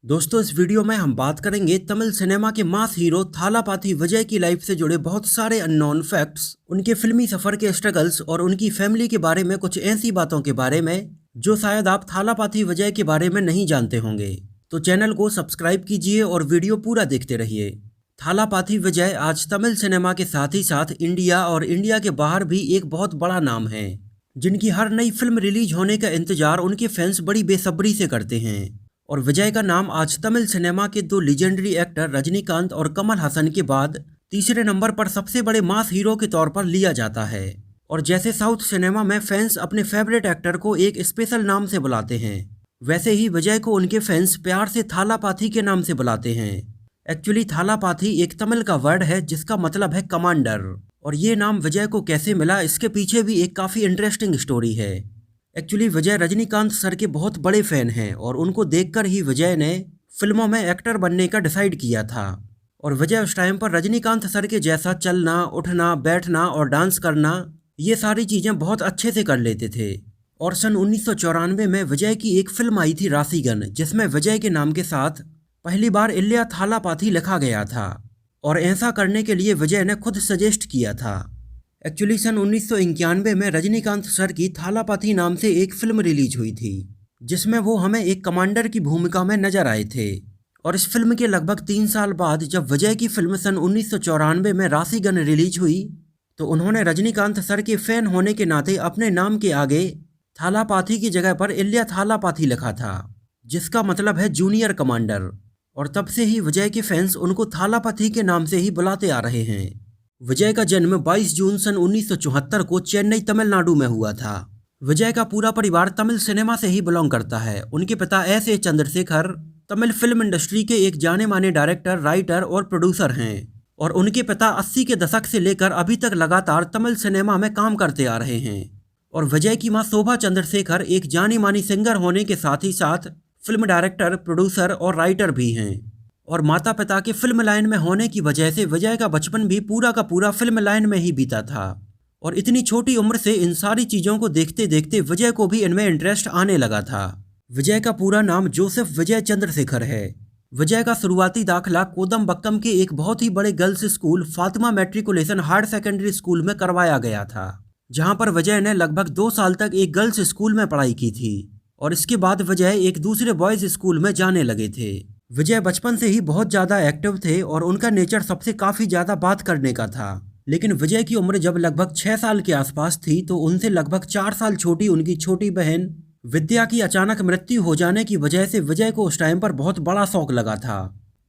दोस्तों, इस वीडियो में हम बात करेंगे तमिल सिनेमा के मास हीरो थालापाथी विजय की लाइफ से जुड़े बहुत सारे अननोन फैक्ट्स, उनके फिल्मी सफर के स्ट्रगल्स और उनकी फैमिली के बारे में कुछ ऐसी बातों के बारे में जो शायद आप थालापाथी विजय के बारे में नहीं जानते होंगे। तो चैनल को सब्सक्राइब कीजिए और वीडियो पूरा देखते रहिए। थालापाथी विजय आज तमिल सिनेमा के साथ ही साथ इंडिया और इंडिया के बाहर भी एक बहुत बड़ा नाम है, जिनकी हर नई फिल्म रिलीज होने का इंतजार उनके फैंस बड़ी बेसब्री से करते हैं। और विजय का नाम आज तमिल सिनेमा के दो लीजेंडरी एक्टर रजनीकांत और कमल हसन के बाद तीसरे नंबर पर सबसे बड़े मास हीरो के तौर पर लिया जाता है। और जैसे साउथ सिनेमा में फैंस अपने फेवरेट एक्टर को एक स्पेशल नाम से बुलाते हैं, वैसे ही विजय को उनके फैंस प्यार से थालापाथी के नाम से बुलाते हैं। एक्चुअली थालापाथी एक तमिल का वर्ड है जिसका मतलब है कमांडर। और ये नाम विजय को कैसे मिला, इसके पीछे भी एक काफ़ी इंटरेस्टिंग स्टोरी है। एक्चुअली विजय रजनीकांत सर के बहुत बड़े फैन हैं और उनको देखकर ही विजय ने फिल्मों में एक्टर बनने का डिसाइड किया था। और विजय उस टाइम पर रजनीकांत सर के जैसा चलना, उठना, बैठना और डांस करना, ये सारी चीज़ें बहुत अच्छे से कर लेते थे। और सन 1994 में विजय की एक फिल्म आई थी रासीगन, जिसमें विजय के नाम के साथ पहली बार इलिया थालापाथी लिखा गया था। और ऐसा करने के लिए विजय ने खुद सजेस्ट किया था। एक्चुअली सन 1991 में रजनीकांत सर की थालापाथी नाम से एक फिल्म रिलीज हुई थी, जिसमें वो हमें एक कमांडर की भूमिका में नजर आए थे। और इस फिल्म के लगभग 3 साल बाद जब विजय की फिल्म सन 1994 में रासीगन रिलीज हुई, तो उन्होंने रजनीकांत सर के फैन होने के नाते अपने नाम के आगे थालापाथी की जगह पर इलिया थालापाथी लिखा था, जिसका मतलब है जूनियर कमांडर। और तब से ही विजय के फैंस उनको थालापाथी के नाम से ही बुलाते आ रहे हैं। विजय का जन्म 22 जून सन 1974 को चेन्नई तमिलनाडु में हुआ था। विजय का पूरा परिवार तमिल सिनेमा से ही बिलोंग करता है। उनके पिता S A Chandrashekhar Tamil film industry के एक जाने माने डायरेक्टर, राइटर और प्रोड्यूसर हैं। और उनके पिता 80 के दशक से लेकर अभी तक लगातार तमिल सिनेमा में काम करते आ रहे हैं। और विजय की मां शोभा चंद्रशेखर एक जानी मानी सिंगर होने के साथ ही साथ फिल्म डायरेक्टर, प्रोड्यूसर और राइटर भी हैं। और माता पिता के फिल्म लाइन में होने की वजह से विजय का बचपन भी पूरा का पूरा फिल्म लाइन में ही बीता था। और इतनी छोटी उम्र से इन सारी चीज़ों को देखते देखते विजय को भी इनमें इंटरेस्ट आने लगा था। विजय का पूरा नाम जोसेफ विजय चंद्रशेखर है। विजय का शुरुआती दाखिला कोदम्बक्कम के एक बहुत ही बड़े girls school Fatima matriculation higher secondary school में करवाया गया था, जहाँ पर विजय ने लगभग 2 साल तक एक गर्ल्स स्कूल में पढ़ाई की थी। और इसके बाद विजय एक दूसरे बॉयज़ स्कूल में जाने लगे थे। विजय बचपन से ही बहुत ज़्यादा एक्टिव थे और उनका नेचर सबसे काफ़ी ज़्यादा बात करने का था। लेकिन विजय की उम्र जब लगभग 6 साल के आसपास थी, तो उनसे लगभग 4 साल छोटी उनकी छोटी बहन विद्या की अचानक मृत्यु हो जाने की वजह से विजय को उस टाइम पर बहुत बड़ा शौक लगा था।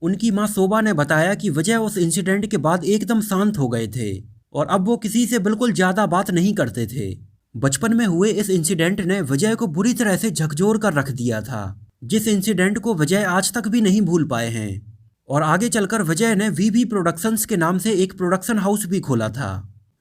उनकी मां शोभा ने बताया कि विजय उस इंसिडेंट के बाद एकदम शांत हो गए थे और अब वो किसी से बिल्कुल ज़्यादा बात नहीं करते थे। बचपन में हुए इस इंसिडेंट ने विजय को बुरी तरह से झकझोर कर रख दिया था, जिस इंसिडेंट को विजय आज तक भी नहीं भूल पाए हैं। और आगे चलकर विजय ने वीवी प्रोडक्शंस के नाम से एक प्रोडक्शन हाउस भी खोला था,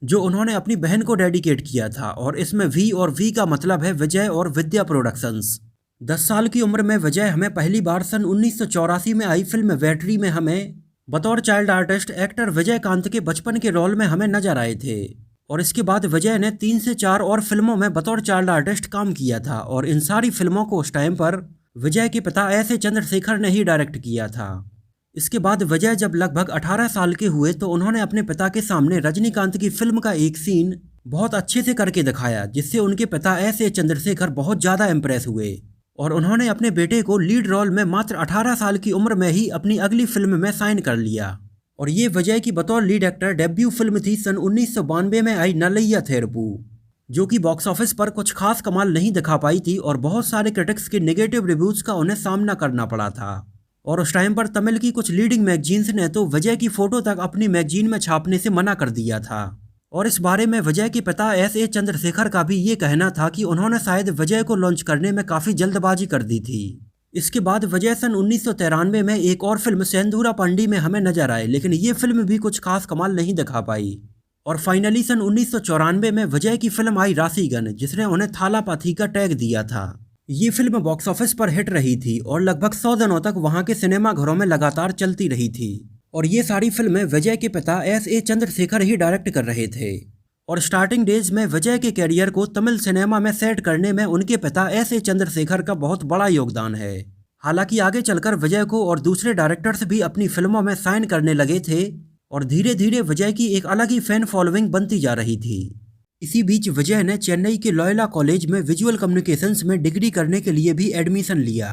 जो उन्होंने अपनी बहन को डेडिकेट किया था। और इसमें वी और वी का मतलब है विजय और विद्या प्रोडक्शंस। 10 साल की उम्र में विजय हमें पहली बार सन 1984 में आई फिल्म वेटरी में हमें बतौर चाइल्ड आर्टिस्ट एक्टर विजयकांत के बचपन के रोल में हमें नजर आए थे। और इसके बाद विजय ने 3 से 4 और फिल्मों में बतौर चाइल्ड आर्टिस्ट काम किया था। और इन सारी फिल्मों को उस टाइम पर विजय के पिता एस ए चंद्रशेखर ने ही डायरेक्ट किया था। इसके बाद विजय जब लगभग 18 साल के हुए, तो उन्होंने अपने पिता के सामने रजनीकांत की फिल्म का एक सीन बहुत अच्छे से करके दिखाया, जिससे उनके पिता एस ए चंद्रशेखर बहुत ज़्यादा इम्प्रेस हुए। और उन्होंने अपने बेटे को लीड रोल में मात्र 18 साल की उम्र में ही अपनी अगली फिल्म में साइन कर लिया। और ये विजय की बतौर लीड एक्टर डेब्यू फिल्म थी सन 1992 में आई नलैया थेरपू, जो कि बॉक्स ऑफिस पर कुछ खास कमाल नहीं दिखा पाई थी और बहुत सारे क्रिटिक्स के नेगेटिव रिव्यूज़ का उन्हें सामना करना पड़ा था। और उस टाइम पर तमिल की कुछ लीडिंग मैगजीन्स ने तो विजय की फ़ोटो तक अपनी मैगजीन में छापने से मना कर दिया था। और इस बारे में विजय के पिता एस ए चंद्रशेखर का भी ये कहना था कि उन्होंने शायद विजय को लॉन्च करने में काफ़ी जल्दबाजी कर दी थी। इसके बाद विजय सन 1993 में एक और फिल्म सेंधूरा पंडी में हमें नजर आए, लेकिन ये फिल्म भी कुछ खास कमाल नहीं दिखा पाई। और फाइनली सन 1994 में विजय की फिल्म आई रासीगन, जिसने उन्हें थालापाथी का टैग दिया था। ये फिल्म बॉक्स ऑफिस पर हिट रही थी और लगभग 100 दिनों तक वहाँ के सिनेमा घरों में लगातार चलती रही थी। और ये सारी फिल्में विजय के पिता S A Chandrashekhar he direct कर रहे थे। और स्टार्टिंग डेज में विजय के कैरियर को तमिल सिनेमा में सेट करने में उनके पिता एस ए चंद्रशेखर का बहुत बड़ा योगदान है। हालांकि आगे चलकर विजय को और दूसरे डायरेक्टर्स भी अपनी फिल्मों में साइन करने लगे थे और धीरे धीरे विजय की एक अलग ही फैन फॉलोइंग बनती जा रही थी। इसी बीच विजय ने चेन्नई के लॉयोला कॉलेज में विजुअल कम्युनिकेशंस में डिग्री करने के लिए भी एडमिशन लिया,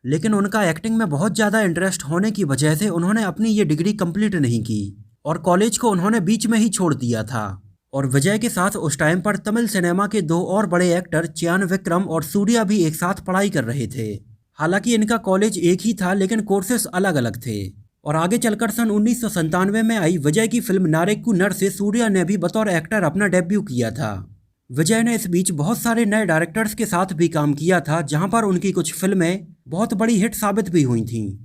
लेकिन उनका एक्टिंग में बहुत ज़्यादा इंटरेस्ट होने की वजह से उन्होंने अपनी ये डिग्री कंप्लीट नहीं की और कॉलेज को उन्होंने बीच में ही छोड़ दिया था। और विजय के साथ उस टाइम पर तमिल सिनेमा के दो और बड़े एक्टर चियान विक्रम और सूर्या भी एक साथ पढ़ाई कर रहे थे। हालांकि इनका कॉलेज एक ही था लेकिन कोर्सेस अलग अलग थे। और आगे चलकर सन 1997 में आई विजय की फिल्म नारेक्कू नर से सूर्या ने भी बतौर एक्टर अपना डेब्यू किया था। विजय ने इस बीच बहुत सारे नए डायरेक्टर्स के साथ भी काम किया था, जहां पर उनकी कुछ फिल्में बहुत बड़ी हिट साबित भी हुई थीं।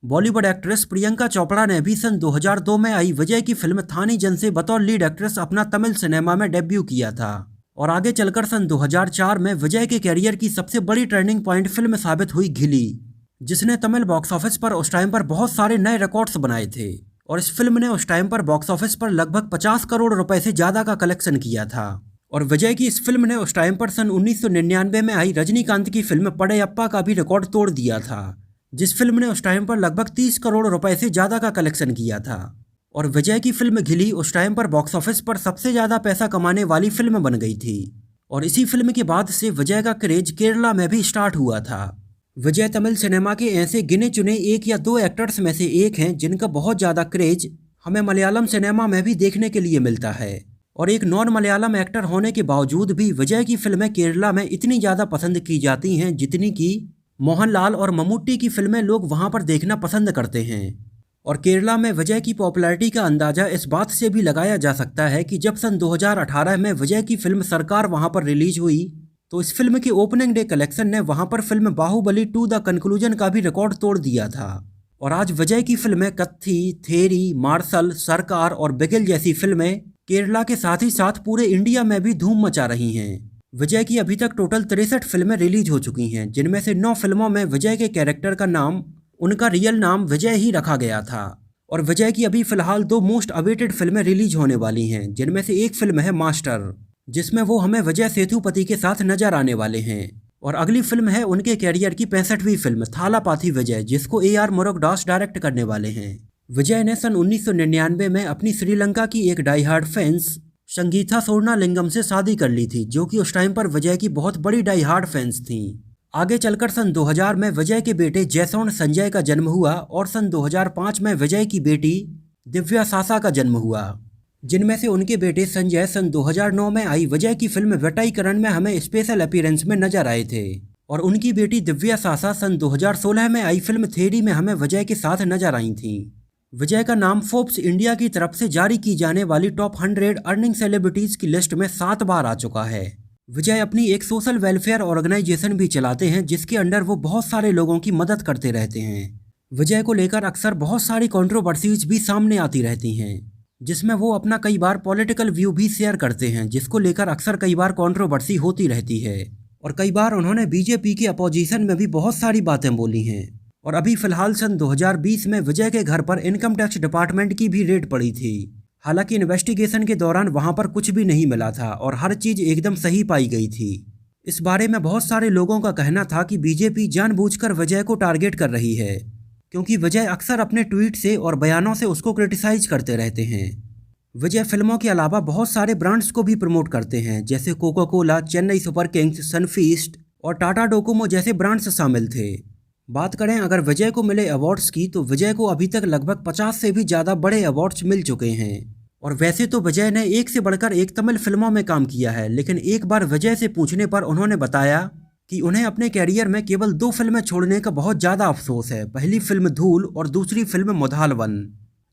बॉलीवुड एक्ट्रेस प्रियंका चोपड़ा ने भी सन 2002 में आई विजय की फिल्म थानी जन से बतौर लीड एक्ट्रेस अपना तमिल सिनेमा में डेब्यू किया था। और आगे चलकर सन 2004 में विजय के कैरियर की सबसे बड़ी टर्निंग पॉइंट फिल्म साबित हुई घिली, जिसने तमिल बॉक्स ऑफिस पर उस टाइम पर बहुत सारे नए रिकॉर्ड्स बनाए थे। और इस फिल्म ने उस टाइम पर बॉक्स ऑफिस पर लगभग 50 करोड़ रुपए से ज्यादा का कलेक्शन किया था। और विजय की इस फिल्म ने उस टाइम पर सन 1999 में आई रजनीकांत की फिल्म पड़ैयप्पा का भी रिकॉर्ड तोड़ दिया था, जिस फिल्म ने उस टाइम पर लगभग 30 करोड़ रुपए से ज्यादा का कलेक्शन किया था। और विजय की फिल्म घिली उस टाइम पर बॉक्स ऑफिस पर सबसे ज्यादा पैसा कमाने वाली फिल्म बन गई थी। और इसी फिल्म के बाद से विजय का क्रेज केरला में भी स्टार्ट हुआ था। विजय तमिल सिनेमा के ऐसे गिने चुने एक या दो एक्टर्स में से एक हैं जिनका बहुत ज़्यादा क्रेज हमें मलयालम सिनेमा में भी देखने के लिए मिलता है। और एक नॉन मलयालम एक्टर होने के बावजूद भी विजय की फिल्में केरला में इतनी ज़्यादा पसंद की जाती हैं जितनी कि मोहनलाल और मम्मूट्टी की फिल्में लोग वहाँ पर देखना पसंद करते हैं। और केरला में विजय की पॉपुलैरिटी का अंदाज़ा इस बात से भी लगाया जा सकता है कि जब सन 2018 में विजय की फिल्म सरकार वहाँ पर रिलीज हुई तो इस फिल्म के ओपनिंग डे कलेक्शन ने वहां पर फिल्म बाहुबली 2 द कंक्लूजन का भी रिकॉर्ड तोड़ दिया था। और आज विजय की फिल्में कत्थी, थेरी, मार्शल, सरकार और बिगिल जैसी फिल्में केरला के साथ ही साथ पूरे इंडिया में भी धूम मचा रही हैं। विजय की अभी तक टोटल 63 फिल्में रिलीज हो चुकी हैं, जिनमें से 9 फिल्मों में विजय के कैरेक्टर का नाम उनका रियल नाम विजय ही रखा गया था। और विजय की अभी फिलहाल 2 मोस्ट अवेटेड फिल्में रिलीज होने वाली हैं, जिनमें से एक फिल्म है मास्टर, जिसमें वो हमें विजय सेतुपति के साथ नजर आने वाले हैं। और अगली फिल्म है उनके कैरियर की 65वीं फिल्म थालापाथी विजय, जिसको AR मुरुगदास डायरेक्ट करने वाले हैं। विजय ने सन 1999 में अपनी श्रीलंका की एक डाई हार्ड फैंस संगीता सोनालिंगम से शादी कर ली थी, जो कि उस टाइम पर विजय की बहुत बड़ी डाई हार्ड फैंस थी। आगे चलकर सन 2000 में विजय के बेटे जैसोन संजय का जन्म हुआ और सन 2005 में विजय की बेटी दिव्या सासा का जन्म हुआ, जिनमें से उनके बेटे संजय सन 2009 में आई विजय की फिल्म वेटाईकरण में हमें स्पेशल अपीयरेंस में नजर आए थे। और उनकी बेटी दिव्या सासा सन 2016 में आई फिल्म थेरी में हमें विजय के साथ नजर आई थी। विजय का नाम फोर्ब्स इंडिया की तरफ से जारी की जाने वाली टॉप 100 अर्निंग सेलिब्रिटीज की लिस्ट में 7 बार आ चुका है। विजय अपनी एक सोशल वेलफेयर ऑर्गेनाइजेशन भी चलाते हैं, जिसके अंडर वो बहुत सारे लोगों की मदद करते रहते हैं। विजय को लेकर अक्सर बहुत सारी कंट्रोवर्सीज भी सामने आती रहती हैं, जिसमें वो अपना कई बार पॉलिटिकल व्यू भी शेयर करते हैं, जिसको लेकर अक्सर कई बार कंट्रोवर्सी होती रहती है। और कई बार उन्होंने बीजेपी के अपोजिशन में भी बहुत सारी बातें बोली हैं। और अभी फिलहाल सन 2020 में विजय के घर पर इनकम टैक्स डिपार्टमेंट की भी रेड पड़ी थी। हालांकि इन्वेस्टिगेशन के दौरान वहां पर कुछ भी नहीं मिला था और हर चीज एकदम सही पाई गई थी। इस बारे में बहुत सारे लोगों का कहना था कि बीजेपी जानबूझकर विजय को टारगेट कर रही है, क्योंकि विजय अक्सर अपने ट्वीट से और बयानों से उसको क्रिटिसाइज करते रहते हैं। विजय फिल्मों के अलावा बहुत सारे ब्रांड्स को भी प्रमोट करते हैं, जैसे Coca Cola, Chennai super Kings, Sunfeast और टाटा डोकोमो जैसे ब्रांड्स शामिल थे। बात करें अगर विजय को मिले अवार्ड्स की, तो विजय को अभी तक लगभग 50 से भी ज़्यादा बड़े अवार्ड्स मिल चुके हैं। और वैसे तो विजय ने एक से बढ़कर एक तमिल फिल्मों में काम किया है, लेकिन एक बार विजय से पूछने पर उन्होंने बताया कि उन्हें अपने कैरियर में केवल 2 फिल्में छोड़ने का बहुत ज़्यादा अफसोस है। पहली फिल्म धूल और दूसरी फिल्म मुधालवन,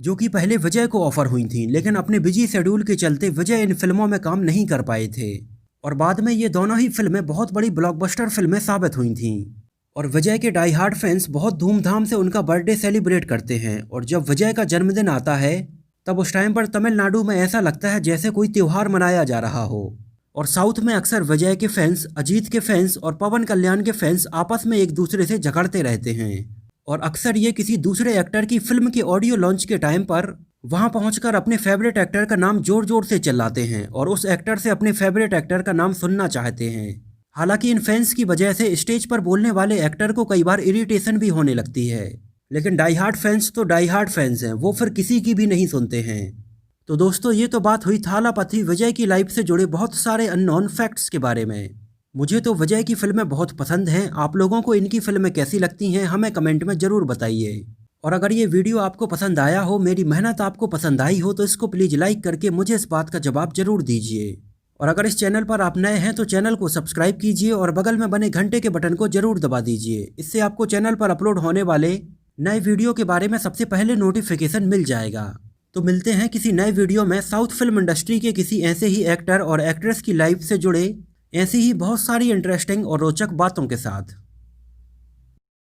जो कि पहले विजय को ऑफर हुई थी, लेकिन अपने बिजी शेड्यूल के चलते विजय इन फिल्मों में काम नहीं कर पाए थे। और बाद में ये दोनों ही फिल्में बहुत बड़ी ब्लॉकबस्टर फिल्में साबित हुई थीं। और विजय के डाई हार्ड फैंस बहुत धूमधाम से उनका बर्थडे सेलिब्रेट करते हैं। और जब विजय का जन्मदिन आता है तब उस टाइम पर तमिलनाडु में ऐसा लगता है जैसे कोई त्यौहार मनाया जा रहा हो। और साउथ में अक्सर विजय के फैंस, अजीत के फैंस और पवन कल्याण के फैंस आपस में एक दूसरे से झगड़ते रहते हैं। और अक्सर ये किसी दूसरे एक्टर की फिल्म के ऑडियो लॉन्च के टाइम पर वहां पहुंचकर अपने फेवरेट एक्टर का नाम जोर जोर से चिल्लाते हैं और उस एक्टर से अपने फेवरेट एक्टर का नाम सुनना चाहते हैं। हालांकि इन फैंस की वजह से स्टेज पर बोलने वाले एक्टर को कई बार इरिटेशन भी होने लगती है, लेकिन डाई हार्ड फैंस तो डाई हार्ड फैंस हैं, वो फिर किसी की भी नहीं सुनते हैं। तो दोस्तों, ये तो बात हुई थालापति विजय की लाइफ से जुड़े बहुत सारे अननोन फैक्ट्स के बारे में। मुझे तो विजय की फिल्में बहुत पसंद हैं। आप लोगों को इनकी फिल्में कैसी लगती हैं हमें कमेंट में ज़रूर बताइए। और अगर ये वीडियो आपको पसंद आया हो, मेरी मेहनत आपको पसंद आई हो, तो इसको प्लीज़ लाइक करके मुझे इस बात का जवाब जरूर दीजिए। और अगर इस चैनल पर आप नए हैं तो चैनल को सब्सक्राइब कीजिए और बगल में बने घंटे के बटन को जरूर दबा दीजिए। इससे आपको चैनल पर अपलोड होने वाले नए वीडियो के बारे में सबसे पहले नोटिफिकेशन मिल जाएगा। तो मिलते हैं किसी नए वीडियो में साउथ फिल्म इंडस्ट्री के किसी ऐसे ही एक्टर और एक्ट्रेस की लाइफ से जुड़े ऐसी ही बहुत सारी इंटरेस्टिंग और रोचक बातों के साथ।